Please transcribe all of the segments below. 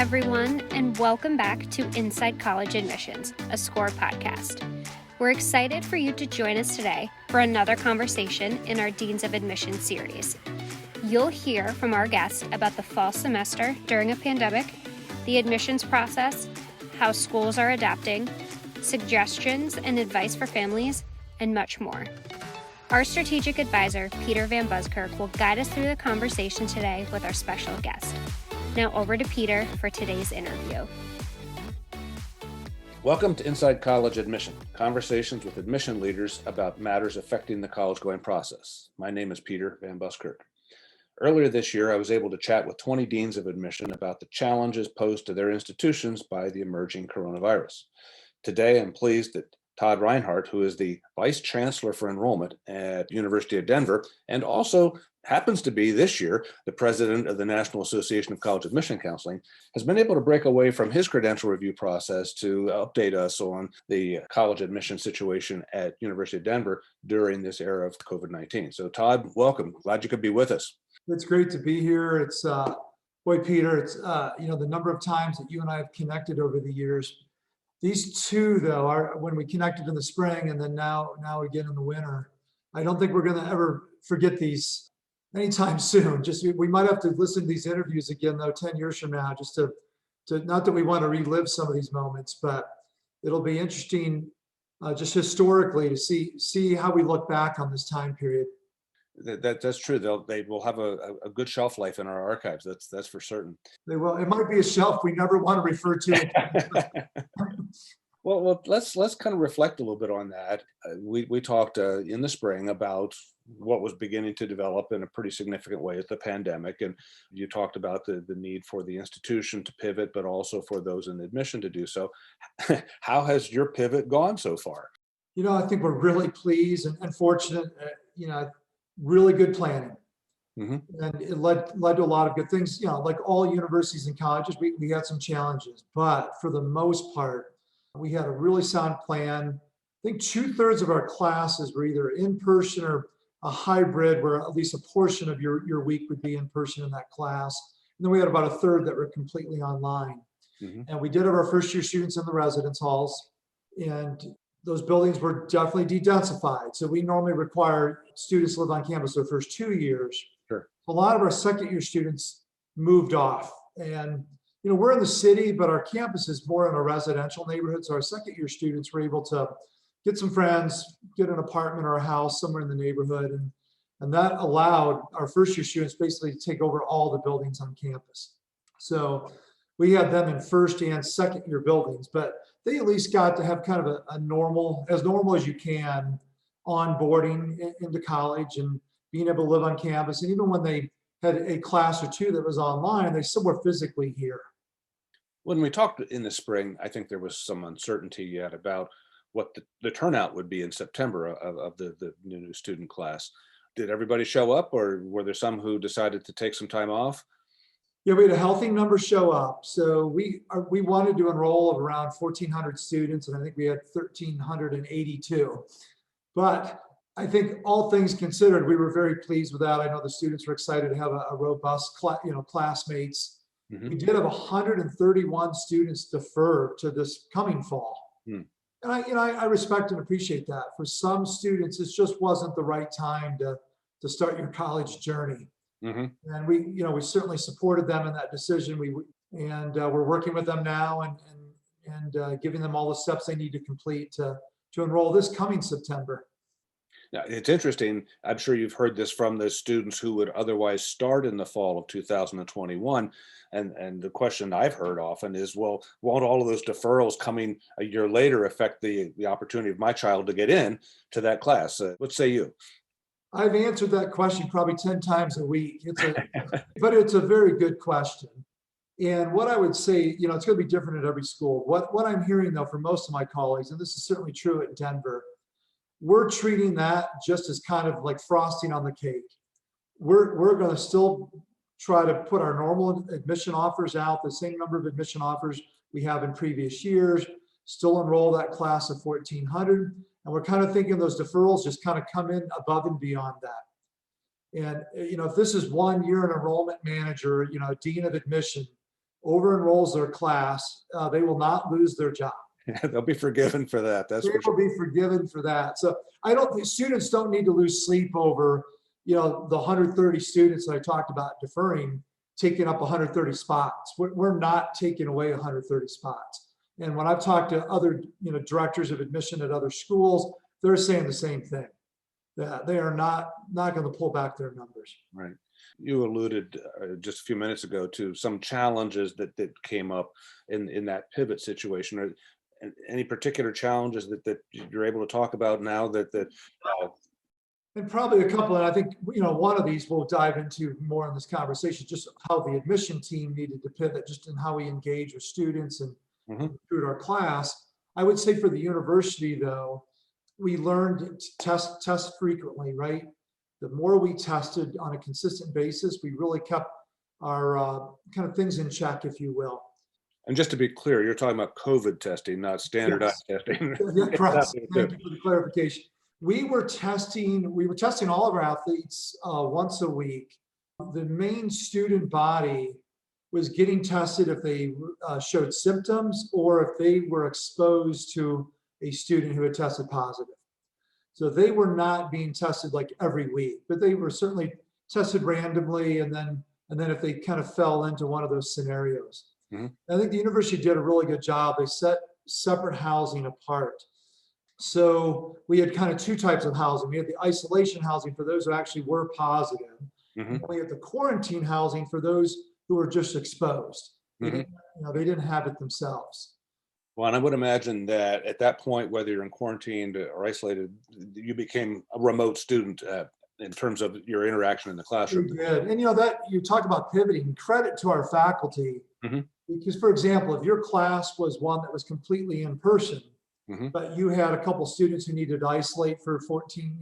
everyone, and welcome back to Inside College Admissions, a Scoir podcast. We're excited for you to join us today for another conversation in our Deans of Admission series. You'll hear from our guests about the fall semester during a pandemic, the admissions process, how schools are adapting, suggestions and advice for families, and much more. Our strategic advisor, Peter Van Buskirk, will guide us through the conversation today with our special guest. Now over to Peter for today's interview. Welcome to Inside College Admission, conversations with admission leaders about matters affecting the college-going process. My name is Peter Van Buskirk. Earlier this year, I was able to chat with 20 deans of admission about the challenges posed to their institutions by the emerging coronavirus. Today, I'm pleased that Todd Rinehart, who is the Vice Chancellor for Enrollment at University of Denver, and also happens to be this year the president of the National Association of College Admission Counseling, has been able to break away from his credential review process to update us on the college admission situation at University of Denver during this era of COVID-19. So Todd, welcome. Glad you could be with us. It's great to be here. It's, boy, Peter, it's, the number of times that you and I have connected over the years. These two, though, are when we connected in the spring and then now again in the winter. I don't think we're going to ever forget these anytime soon. Just we might have to listen to these interviews again, though, 10 years from now, just to not that we want to relive some of these moments, but it'll be interesting just historically to see how we look back on this time period. That's true. They will have a good shelf life in our archives. That's for certain. They will. It might be a shelf we never want to refer to. Well, let's kind of reflect a little bit on that. We talked in the spring about what was beginning to develop in a pretty significant way as the pandemic, and you talked about the need for the institution to pivot, but also for those in admission to do so. How has your pivot gone so far? I think we're really pleased and fortunate. Really good planning. Mm-hmm. And it led to a lot of good things. Like all universities and colleges, we had some challenges, but for the most part, we had a really sound plan. I think 2/3 of our classes were either in person or a hybrid, where at least a portion of your week would be in person in that class. And then we had about 1/3 that were completely online. Mm-hmm. And we did have our first year students in the residence halls, and those buildings were definitely de-densified. So we normally require students to live on campus their first 2 years. Sure. A lot of our second year students moved off, and we're in the city, but our campus is more in a residential neighborhood. So our second year students were able to get some friends, get an apartment or a house somewhere in the neighborhood. And that allowed our first year students basically to take over all the buildings on campus. So we had them in first and second year buildings, but they at least got to have kind of a normal as you can onboarding into college and being able to live on campus. And even when they had a class or two that was online, they still were physically here. When we talked in the spring, I think there was some uncertainty yet about what the turnout would be in September of the new student class. Did everybody show up, or were there some who decided to take some time off? Yeah, we had a healthy number show up. So we wanted to enroll around 1,400 students, and I think we had 1,382. But I think all things considered, we were very pleased with that. I know the students were excited to have a robust classmates. Mm-hmm. We did have 131 students defer to this coming fall. Mm. And I respect and appreciate that. For some students, it just wasn't the right time to start your college journey. Mm-hmm. And we certainly supported them in that decision. We're working with them now and giving them all the steps they need to complete to enroll this coming September. Now, it's interesting. I'm sure you've heard this from the students who would otherwise start in the fall of 2021. And the question I've heard often is, well, won't all of those deferrals coming a year later affect the opportunity of my child to get in to that class? What say you? I've answered that question probably 10 times a week. But it's a very good question. And what I would say, it's going to be different at every school. What I'm hearing, though, from most of my colleagues, and this is certainly true at Denver, we're treating that just as kind of like frosting on the cake. We're going to still try to put our normal admission offers out, the same number of admission offers we have in previous years, still enroll that class of 1,400. And we're kind of thinking those deferrals just kind of come in above and beyond that. And, if this is 1 year an enrollment manager, dean of admission, over enrolls their class, they will not lose their job. They'll be forgiven for that. That's They for will sure. be forgiven for that. So I don't think students don't need to lose sleep over, the 130 students that I talked about deferring, taking up 130 spots. We're not taking away 130 spots. And when I've talked to other, directors of admission at other schools, they're saying the same thing, that they are not going to pull back their numbers. Right. You alluded just a few minutes ago to some challenges that came up in that pivot situation. Are any particular challenges that you're able to talk about now that And probably a couple, and I think, one of these we'll dive into more in this conversation, just how the admission team needed to pivot, just in how we engage with students and Mhm. recruit our class. I would say for the university, though, we learned to test frequently, right? The more we tested on a consistent basis, we really kept our kind of things in check, if you will. And just to be clear, you're talking about COVID testing, not standardized testing. Yeah, correct. That's it, Thank too. you for the clarification. We were testing all of our athletes once a week. The main student body was getting tested if they showed symptoms or if they were exposed to a student who had tested positive. So they were not being tested like every week, but they were certainly tested randomly, and then if they kind of fell into one of those scenarios. Mhm. I think the university did a really good job. They set separate housing apart. So we had kind of two types of housing. We had the isolation housing for those who actually were positive. Mhm. And we had the quarantine housing for those who were just exposed. They Mhm. didn't have it themselves. Well, and I would imagine that at that point, whether you're in quarantined or isolated, you became a remote student in terms of your interaction in the We classroom. did. And that you talk about pivoting, credit to our faculty. Mhm. Because, for example, if your class was one that was completely in person, Mhm. but you had a couple students who needed to isolate for 14,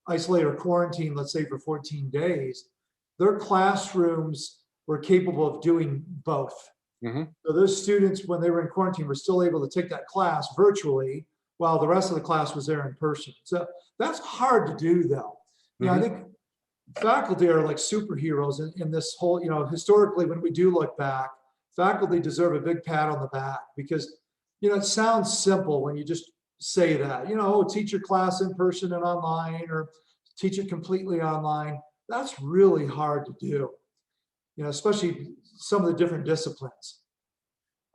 isolate or quarantine, let's say for 14 days, their classrooms were capable of doing both. Mhm. So those students, when they were in quarantine, were still able to take that class virtually while the rest of the class was there in person. So that's hard to do, though. I Mhm. think faculty are like superheroes in this whole, historically, when we do look back, faculty deserve a big pat on the back because, it sounds simple when you just say that, teach your class in person and online, or teach it completely online. That's really hard to do, especially some of the different disciplines.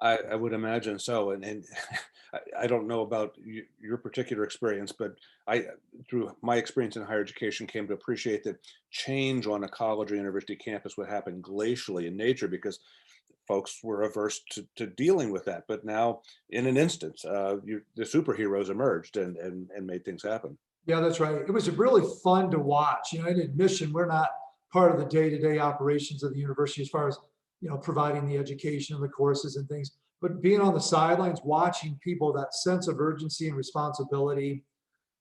I would imagine so. And I don't know about your particular experience, but through my experience in higher education, came to appreciate that change on a college or university campus would happen glacially in nature because folks were averse to dealing with that. But now, in an instance, the superheroes emerged and made things happen. Yeah, that's right. It was really fun to watch. In admission, we're not part of the day-to-day operations of the university as far as, providing the education and the courses and things. But being on the sidelines, watching people, that sense of urgency and responsibility,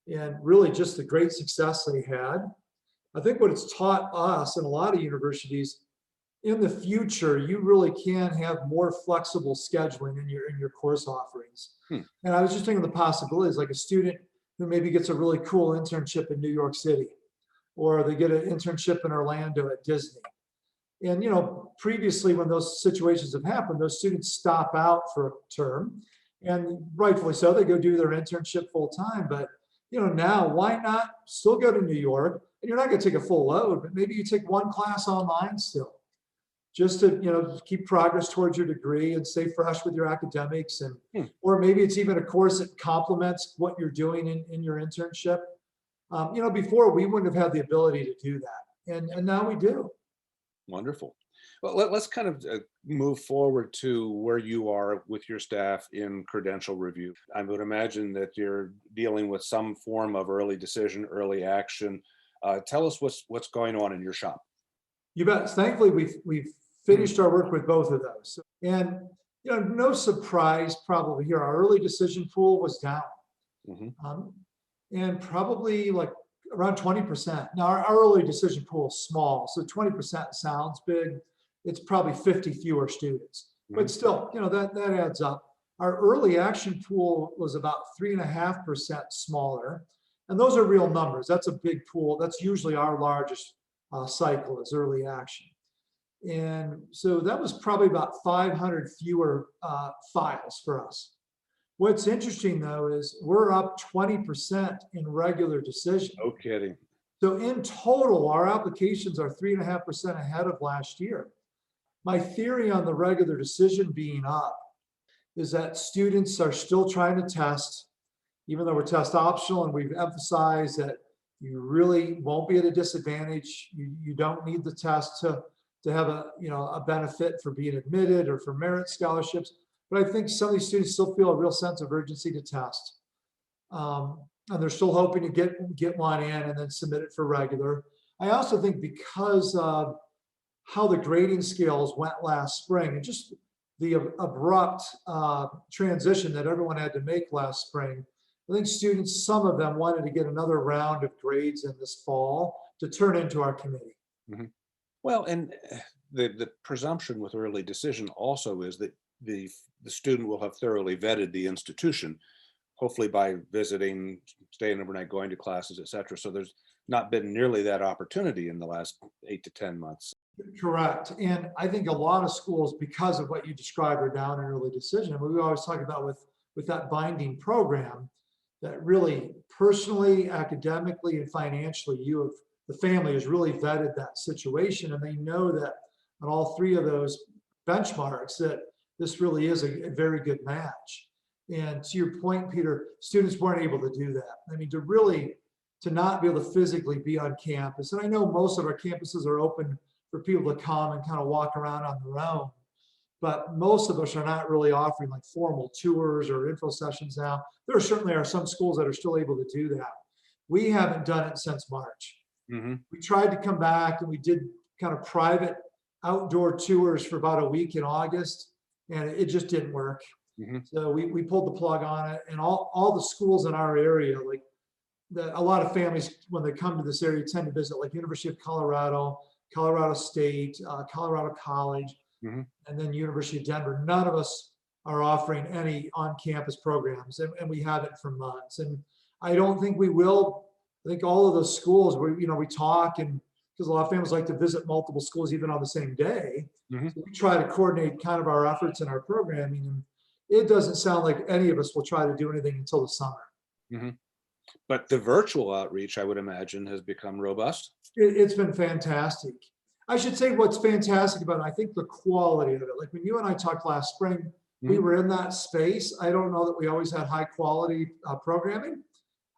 and really just the great success they had. I think what it's taught us and a lot of universities, in the future, you really can have more flexible scheduling in your course offerings. Hmm. And I was just thinking of the possibilities, like a student who maybe gets a really cool internship in New York City, or they get an internship in Orlando at Disney. And previously, when those situations have happened, those students stop out for a term, and rightfully so, they go do their internship full time. But now, why not still go to New York? And you're not going to take a full load, but maybe you take one class online still, just to keep progress towards your degree and stay fresh with your academics. And or maybe it's even a course that complements what you're doing in your internship. Before, we wouldn't have had the ability to do that, and now we do. Wonderful. Well, let's kind of move forward to where you are with your staff in credential review. I would imagine that you're dealing with some form of early decision, early action. Tell us what's going on in your shop. You bet. Thankfully, we've finished our work with both of those, and no surprise probably here. Our early decision pool was down, Mhm. and probably like around 20%. Now our early decision pool is small, so 20% sounds big. It's probably 50 fewer students, but still, that adds up. Our early action pool was about 3.5% smaller, and those are real numbers. That's a big pool. That's usually our largest cycle is early action. And so that was probably about 500 fewer files for us. What's interesting though is we're up 20% in regular decision. No kidding. So in total, our applications are 3.5% ahead of last year. My theory on the regular decision being up is that students are still trying to test, even though we're test optional, and we've emphasized that you really won't be at a disadvantage. You don't need the test to have a benefit for being admitted or for merit scholarships. But I think some of these students still feel a real sense of urgency to test. And they're still hoping to get one in and then submit it for regular. I also think because of how the grading scales went last spring and just the abrupt transition that everyone had to make last spring, I think students, some of them wanted to get another round of grades in this fall to turn into our committee. Mm-hmm. Well, and the presumption with early decision also is that the student will have thoroughly vetted the institution, hopefully by visiting, staying overnight, going to classes, et cetera. So there's not been nearly that opportunity in the last 8 to 10 months. Correct. And I think a lot of schools, because of what you described, are down in early decision. And we always talk about with that binding program, that really personally, academically, and financially, the family has really vetted that situation. And they know that on all three of those benchmarks, that this really is a very good match. And to your point, Peter, students weren't able to do that. I mean, to not be able to physically be on campus. And I know most of our campuses are open for people to come and kind of walk around on their own. But most of us are not really offering like formal tours or info sessions now. There certainly are some schools that are still able to do that. We haven't done it since March. Mm-hmm. We tried to come back and we did kind of private outdoor tours for about a week in August, and it just didn't work. Mm-hmm. So we pulled the plug on it, and all the schools in our area, like a lot of families, when they come to this area, tend to visit like University of Colorado, Colorado State, Colorado College, mm-hmm. and then University of Denver. None of us are offering any on-campus programs, and we haven't for months. And I don't think we will. I think all of those schools, we talk, and because a lot of families like to visit multiple schools even on the same day. Mm-hmm. So we try to coordinate kind of our efforts and our programming, and it doesn't sound like any of us will try to do anything until the summer. Mm-hmm. But the virtual outreach, I would imagine, has become robust. It's been fantastic. I should say what's fantastic about it, I think the quality of it. Like when you and I talked last spring, mm-hmm. we were in that space. I don't know that we always had high quality programming.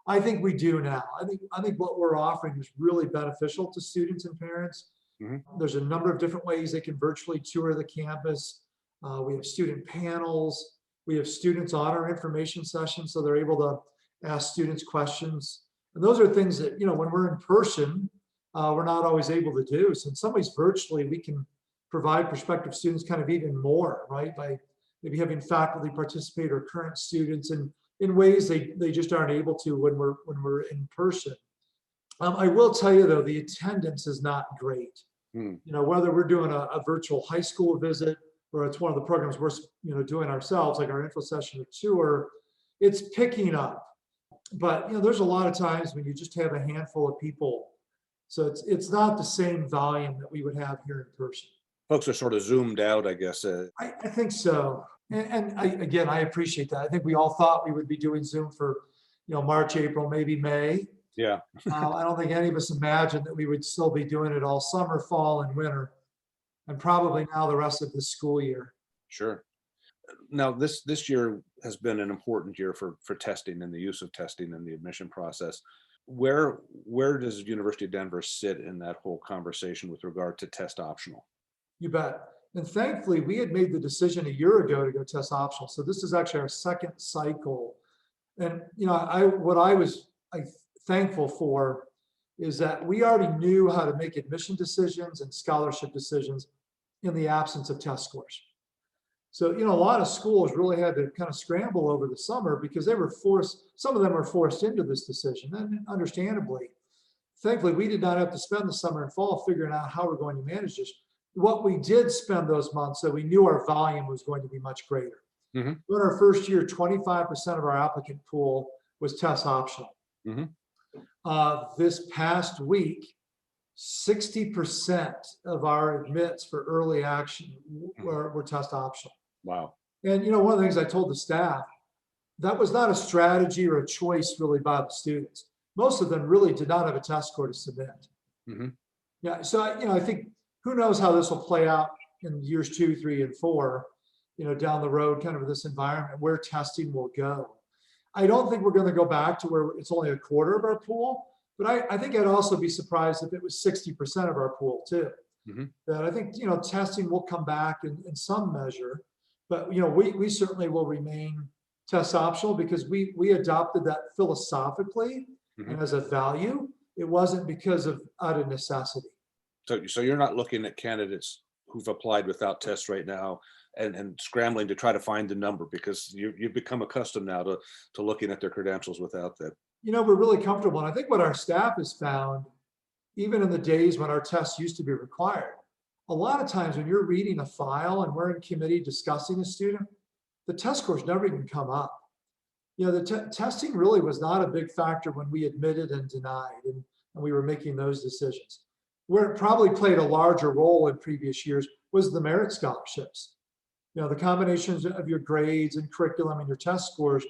I think we do now. I think what we're offering is really beneficial to students and parents. Mm-hmm. There's a number of different ways they can virtually tour the campus. We have student panels. We have students on our information sessions, so they're able to ask students questions. And those are things that, when we're in person, we're not always able to do. So in some ways, virtually, we can provide prospective students kind of even more, right? By maybe having faculty participate or current students in ways they just aren't able to when we're in person. I will tell you though, the attendance is not great. Whether we're doing a virtual high school visit or it's one of the programs we're doing ourselves, like our info session or tour, it's picking up. But there's a lot of times when you just have a handful of people, so it's not the same volume that we would have here in person. Folks are sort of zoomed out, I guess. I think so. And I appreciate that. I think we all thought we would be doing Zoom for, March, April, maybe May. Yeah. I don't think any of us imagined that we would still be doing it all summer, fall, and winter, and probably now the rest of the school year. Sure. Now, this year has been an important year for testing and the use of testing in the admission process. Where does University of Denver sit in that whole conversation with regard to test optional? You bet. And thankfully, we had made the decision a year ago to go test optional. So this is actually our second cycle. And what I was thankful for is that we already knew how to make admission decisions and scholarship decisions in the absence of test scores. So, a lot of schools really had to kind of scramble over the summer because they were some of them were forced into this decision, and understandably. Thankfully, we did not have to spend the summer and fall figuring out how we're going to manage this. What we did spend those months, so we knew our volume was going to be much greater. Mm-hmm. In our first year, 25% of our applicant pool was test optional. Mm-hmm. This past week, 60% of our admits for early action were test optional. Wow. And, one of the things I told the staff, that was not a strategy or a choice really by the students. Most of them really did not have a test score to submit. Mm-hmm. Yeah, so I think who knows how this will play out in years 2, 3, and 4, down the road, kind of this environment where testing will go. I don't think we're going to go back to where it's only a quarter of our pool, but I think I'd also be surprised if it was 60% of our pool too. Mm-hmm. That I think, testing will come back in some measure, but, we certainly will remain test optional because we adopted that philosophically Mm-hmm. and as a value. It wasn't because of out of necessity. So you're not looking at candidates who've applied without tests right now and scrambling to try to find the number because you've become accustomed now to looking at their credentials without that. We're really comfortable. And I think what our staff has found, even in the days when our tests used to be required, a lot of times when you're reading a file and we're in committee discussing a student, the test scores never even come up. The testing really was not a big factor when we admitted and denied, and we were making those decisions. Where it probably played a larger role in previous years was the merit scholarships. The combinations of your grades and curriculum and your test scores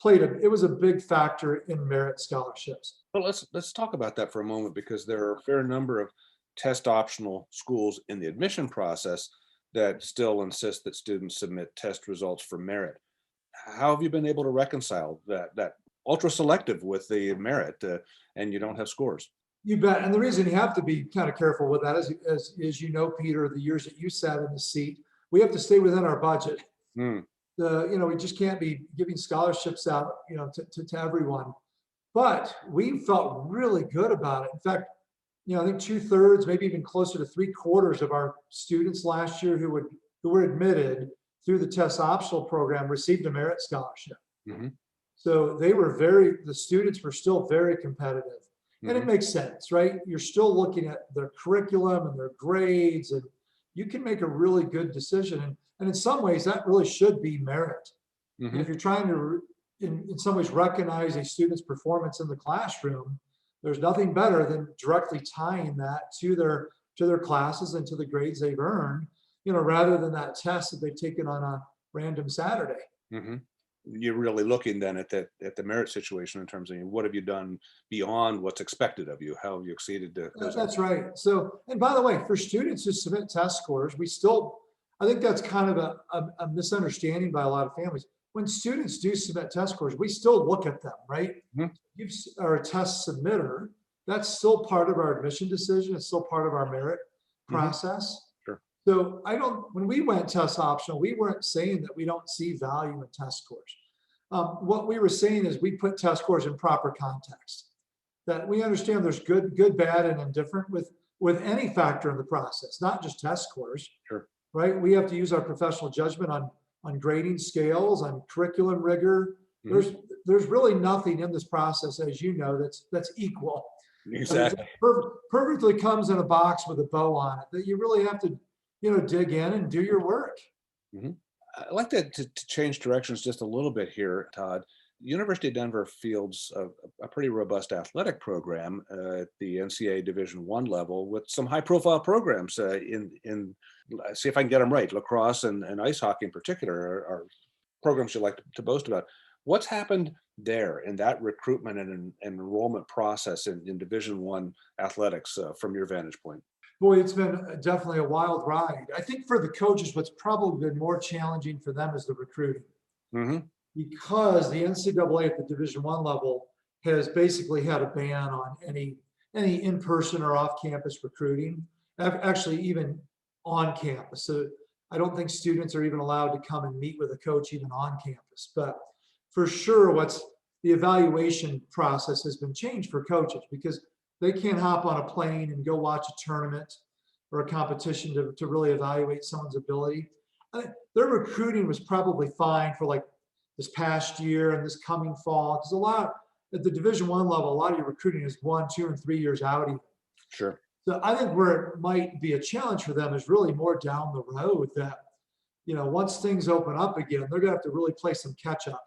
it was a big factor in merit scholarships. Well, let's talk about that for a moment because there are a fair number of test optional schools in the admission process that still insist that students submit test results for merit. How have you been able to reconcile that ultra selective with the merit and you don't have scores? You bet. And the reason you have to be kind of careful with that is, as Peter, the years that you sat in the seat, we have to stay within our budget. Mm. We just can't be giving scholarships out, to everyone. But we felt really good about it. In fact, I think 2/3, maybe even closer to 3/4 of our students last year who were admitted through the test optional program received a merit scholarship. Mm-hmm. So the students were still very competitive. And Mm-hmm. it makes sense, right? You're still looking at their curriculum and their grades, and you can make a really good decision. And in some ways, that really should be merit. Mm-hmm. And if you're trying to, in some ways, recognize a student's performance in the classroom, there's nothing better than directly tying that to their classes and to the grades they've earned, rather than that test that they've taken on a random Saturday. Mm-hmm. You're really looking then at the merit situation in terms of what have you done beyond what's expected of you? How have you exceeded those? That's right. So, and by the way, for students who submit test scores, I think that's kind of a misunderstanding by a lot of families. When students do submit test scores, we still look at them, right? Mm-hmm. You are a test submitter. That's still part of our admission decision. It's still part of our merit process. Mm-hmm. Sure. So when we went test optional, we weren't saying that we don't see value in test scores. What we were saying is we put test scores in proper context, that we understand there's good, bad, and indifferent with any factor in the process, not just test scores. Sure. Right? We have to use our professional judgment on grading scales, on curriculum rigor. Mm-hmm. There's really nothing in this process, as you know, that's equal. Exactly. Perfectly comes in a box with a bow on it that you really have to, dig in and do your work. Mm-hmm. I'd like to change directions just a little bit here, Todd. The University of Denver fields a pretty robust athletic program at the NCAA Division I level with some high-profile programs in see if I can get them right. Lacrosse and ice hockey in particular are programs you like to boast about. What's happened there in that recruitment and enrollment process in Division I athletics from your vantage point? Boy, it's been definitely a wild ride. I think for the coaches, what's probably been more challenging for them is the recruiting. Mm-hmm. Because the NCAA at the Division I level has basically had a ban on any in-person or off-campus recruiting, actually even on campus. So I don't think students are even allowed to come and meet with a coach even on campus. But for sure, the evaluation process has been changed for coaches because they can't hop on a plane and go watch a tournament or a competition to really evaluate someone's ability. Their recruiting was probably fine for like this past year and this coming fall, because at the Division I level, a lot of your recruiting is 1, 2, and 3 years out even. Sure. So I think where it might be a challenge for them is really more down the road that, once things open up again, they're going to have to really play some catch up.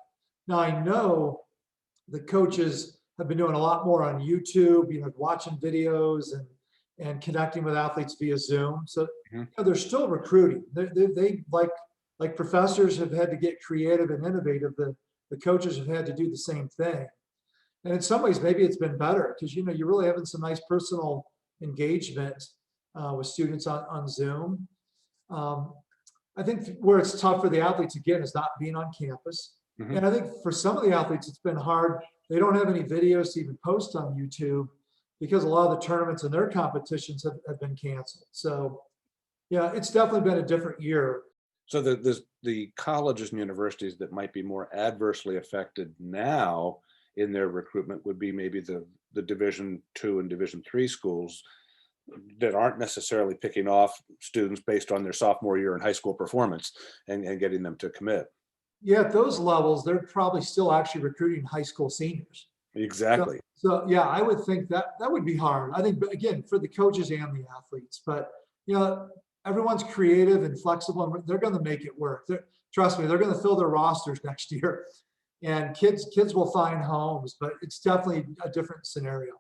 Now, I know the coaches have been doing a lot more on YouTube, watching videos and connecting with athletes via Zoom. So Mhm. they're still recruiting. They like professors have had to get creative and innovative. The coaches have had to do the same thing. And in some ways, maybe it's been better because you're really having some nice personal engagement with students on Zoom. Um, I think where it's tough for the athletes again is not being on campus. Mhm. And I think for some of the athletes, it's been hard. They don't have any videos to even post on YouTube because a lot of the tournaments and their competitions have been canceled. So yeah, it's definitely been a different year. So the colleges and universities that might be more adversely affected now in their recruitment would be maybe the Division II and Division III schools that aren't necessarily picking off students based on their sophomore year in high school performance and getting them to commit. Yeah, at those levels, they're probably still actually recruiting high school seniors. So, Exactly. so yeah, I would think that would be hard. I think, but again, for the coaches and the athletes, but everyone's creative and flexible, and they're going to make it work. Trust me, they're going to fill their rosters next year, and kids will find homes. But it's definitely a different scenario.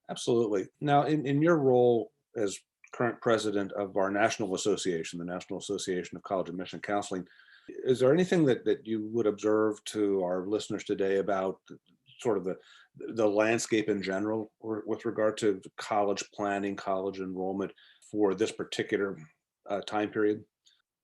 Absolutely. Now, in your role as current president of our national association, the National Association of College Admission Counseling, is there anything that you would observe to our listeners today about sort of the landscape in general with regard to college planning, college enrollment for this particular time period?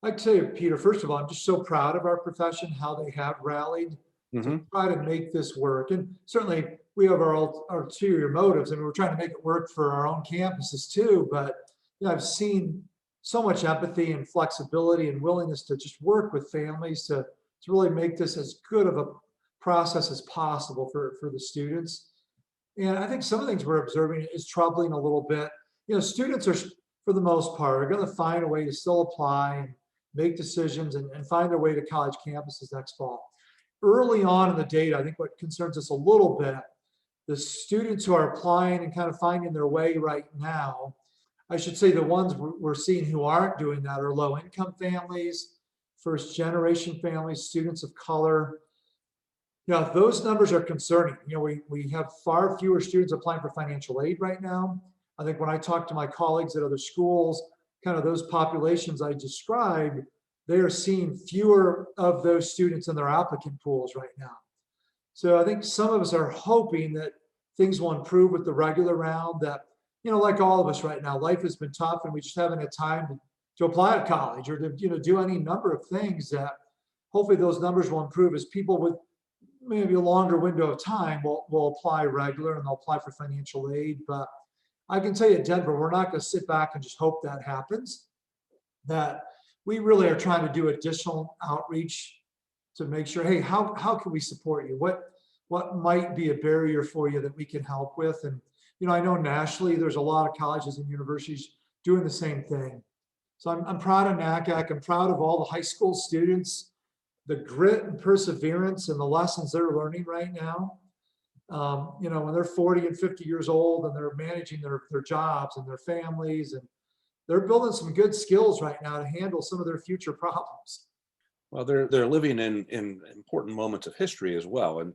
I'd say, Peter, first of all, I'm just so proud of our profession, how they have rallied to Hmm. try to make this work. And certainly we have our ulterior motives, and we're trying to make it work for our own campuses too. But I've seen so much empathy and flexibility and willingness to just work with families to really make this as good of a process as possible for the students. And I think some of the things we're observing is troubling a little bit. Students are, for the most part, are going to find a way to still apply and make decisions and find their way to college campuses next fall. Early on in the data, I think what concerns us a little bit, the students who are applying and kind of finding their way right now, I should say the ones we're seeing who aren't doing that are low income families, first generation families, students of color. Those numbers are concerning. We have far fewer students applying for financial aid right now. I think when I talk to my colleagues at other schools, kind of those populations I described, they are seeing fewer of those students in their applicant pools right now. So I think some of us are hoping that things will improve with the regular round, that, like all of us right now, life has been tough and we just haven't had time to apply at college or to, do any number of things, that hopefully those numbers will improve as people with maybe a longer window of time will apply regular and they'll apply for financial aid. But I can tell you at Denver, we're not going to sit back and just hope that happens. That we really are trying to do additional outreach to make sure, hey, how can we support you? What might be a barrier for you that we can help with? And I know nationally there's a lot of colleges and universities doing the same thing. So I'm proud of NACAC. I'm proud of all the high school students, the grit and perseverance and the lessons they're learning right now. When they're 40 and 50 years old and they're managing their jobs and their families, and they're building some good skills right now to handle some of their future problems. Well, they're living in important moments of history as well. And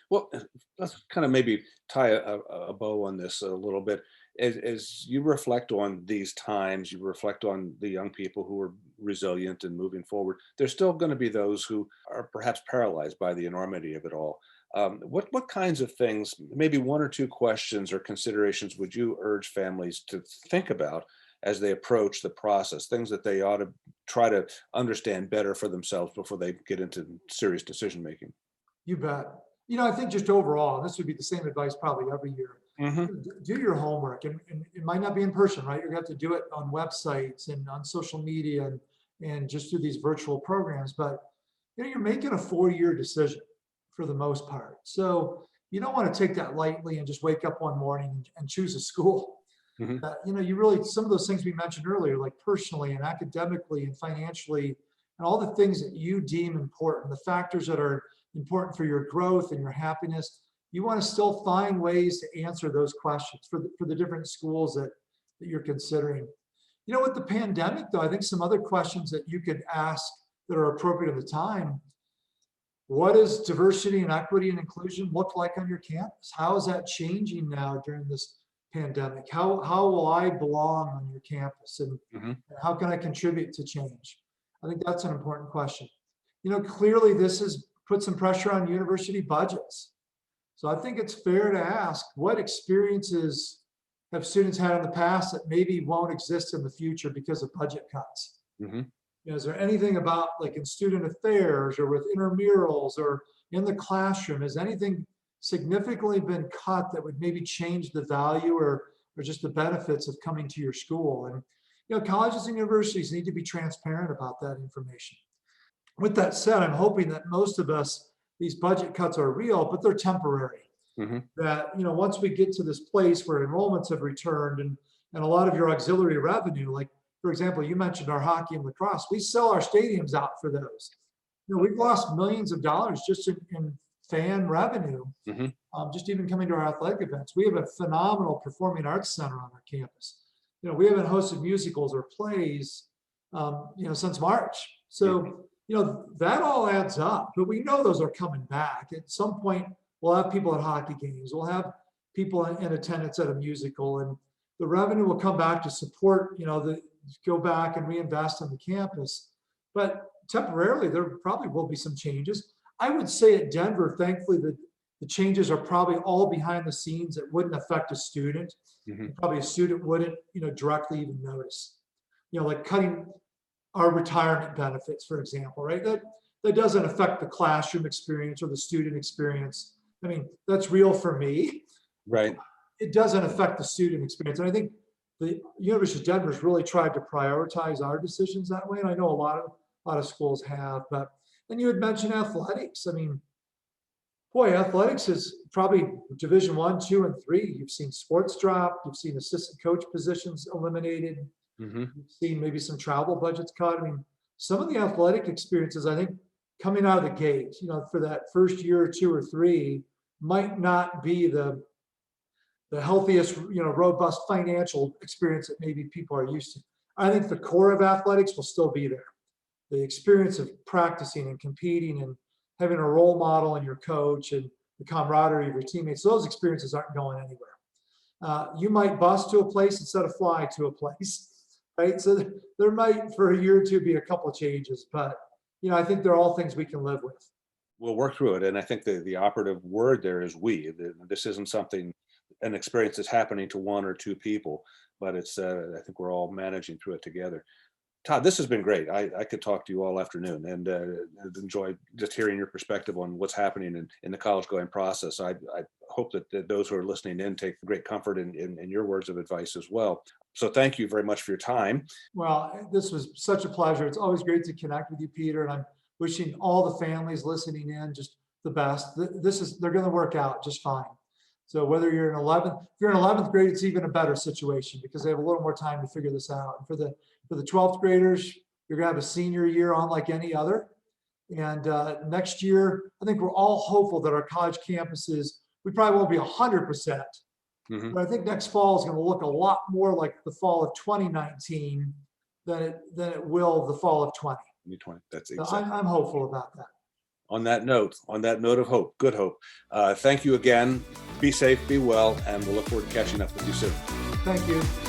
well, let's kind of maybe tie a bow on this a little bit. As you reflect on these times, you reflect on the young people who are resilient and moving forward. There's still going to be those who are perhaps paralyzed by the enormity of it all. What kinds of things, maybe one or two questions or considerations, would you urge families to think about as they approach the process? Things that they ought to try to understand better for themselves before they get into serious decision making. You bet. I think just overall, and this would be the same advice probably every year, Hmm. do your homework. And it might not be in person, right? You're going to have to do it on websites and on social media and just through these virtual programs. But you're making a 4-year decision for the most part. So you don't want to take that lightly and just wake up one morning and choose a school. Hmm. You really, some of those things we mentioned earlier, like personally and academically and financially, and all the things that you deem important, the factors that are important for your growth and your happiness, you want to still find ways to answer those questions for the different schools that you're considering. With the pandemic, though, I think some other questions that you could ask that are appropriate at the time: what does diversity and equity and inclusion look like on your campus? How is that changing now during this pandemic? How will I belong on your campus, and Mhm. how can I contribute to change? I think that's an important question. Clearly this has put some pressure on university budgets. So I think it's fair to ask, what experiences have students had in the past that maybe won't exist in the future because of budget cuts? Mhm. Is there anything about, like, in student affairs or with intramurals or in the classroom, has anything significantly been cut that would maybe change the value or just the benefits of coming to your school? And colleges and universities need to be transparent about that information. With that said, I'm hoping that most of us, these budget cuts are real, but they're temporary. Mhm. That, once we get to this place where enrollments have returned, and a lot of your auxiliary revenue, like, for example, you mentioned our hockey and lacrosse, we sell our stadiums out for those. We've lost millions of dollars just in fan revenue, Mhm. just even coming to our athletic events. We have a phenomenal performing arts center on our campus. We haven't hosted musicals or plays, since March. So, that all adds up, but we know those are coming back. At some point, we'll have people at hockey games, we'll have people in attendance at a musical, and the revenue will come back to support, go back and reinvest in the campus. But temporarily, there probably will be some changes. I would say at Denver, thankfully, the changes are probably all behind the scenes that wouldn't affect a student. Mhm. Probably a student wouldn't, directly even notice. Like cutting our retirement benefits, for example, right? That doesn't affect the classroom experience or the student experience. I mean, that's real for me. Right. It doesn't affect the student experience. And I think the University of Denver's really tried to prioritize our decisions that way. And I know a lot of schools have, but then you had mentioned athletics. I mean, boy, athletics is probably Division I, II, and III. You've seen sports drop. You've seen assistant coach positions eliminated. Mhm. You've seen maybe some travel budgets cut. I mean, some of the athletic experiences, I think, coming out of the gate, for that first year or two or three, might not be the healthiest, robust financial experience that maybe people are used to. I think the core of athletics will still be there. The experience of practicing and competing and having a role model in your coach and the camaraderie of your teammates, those experiences aren't going anywhere. You might bus to a place instead of fly to a place, right? So there might, for a year or two, be a couple of changes, but I think they're all things we can live with. We'll work through it. And I think the operative word there is we. This isn't an experience that's happening to one or two people, but I think we're all managing through it together. Todd, this has been great. I could talk to you all afternoon and enjoy just hearing your perspective on what's happening in the college going process. I hope that those who are listening in take great comfort in your words of advice as well. So thank you very much for your time. Well, this was such a pleasure. It's always great to connect with you, Peter, and I'm wishing all the families listening in just the best. They're going to work out just fine. So whether you're in 11th, if you're in 11th grade, it's even a better situation because they have a little more time to figure this out. And for the 12th graders, you're going to have a senior year on like any other. And next year, I think we're all hopeful that our college campuses, we probably won't be 100%, Mhm. but I think next fall is going to look a lot more like the fall of 2019 than it will the fall of 20. 2020. That's So exactly. I'm hopeful about that. On that note of hope, good hope. Thank you again. Be safe, be well, and we'll look forward to catching up with you soon. Thank you.